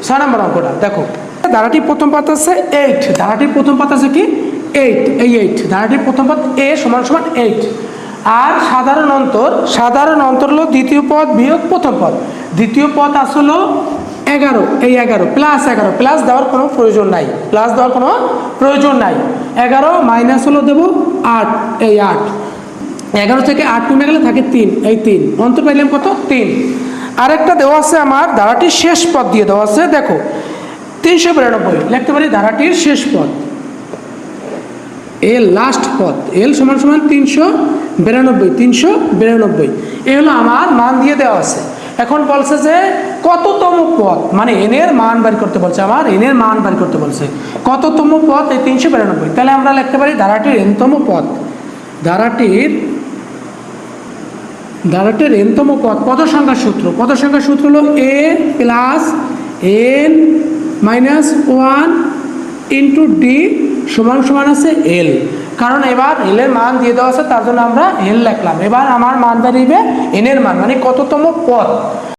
6 নম্বর অঙ্কটা দেখো, ধারাটির প্রথম পদ আছে 8, ধারাটির প্রথম পদ আছে কি 8, এই 8 ধারাটির প্রথম পদ a সমান সমান 8। আর সাধারণ অন্তর হলো দ্বিতীয় পদ বিয়োগ প্রথম পদ। দ্বিতীয় পদ আসলো 11, এই 11 প্লাস 11, প্লাস দেওয়ার কোনো প্রয়োজন নাই, প্লাস দেওয়ার কোনো প্রয়োজন নাই। 11 মাইনাস হলো দেবো 8, এই 8, 11 থেকে 8 কমে গেলে থাকে 3, এই 3 অন্তর পাইলাম কত 3। আরেকটা দেওয়া আছে আমার ধারাটির শেষ পদ দিয়ে দেওয়া আছে, দেখো 392 লিখতে পারি ধারাটির শেষ পদ, এল লাস্ট পদ, এল সমান সমান 392, এই হলো আমার মান দিয়ে দেওয়া আছে। এখন বলছে যে কততম পদ, মানে এন এর মান বের করতে বলছে, আমার এন এর মান বের করতে বলছে, কততম পদ এই 392। তাহলে আমরা লিখতে পারি ধারাটির এনতম পদ, ধারাটির এনতম পদ। পদ সংখ্যার সূত্র হলো a plus n minus 1 into d সমান সমান আছে এল। কারণ এবার এল এর মান দিয়ে দেওয়া আছে, তার জন্য আমরা এল লিখলাম। এবার আমার মান বেরিয়ে এন এর মান, মানে কততম পদ।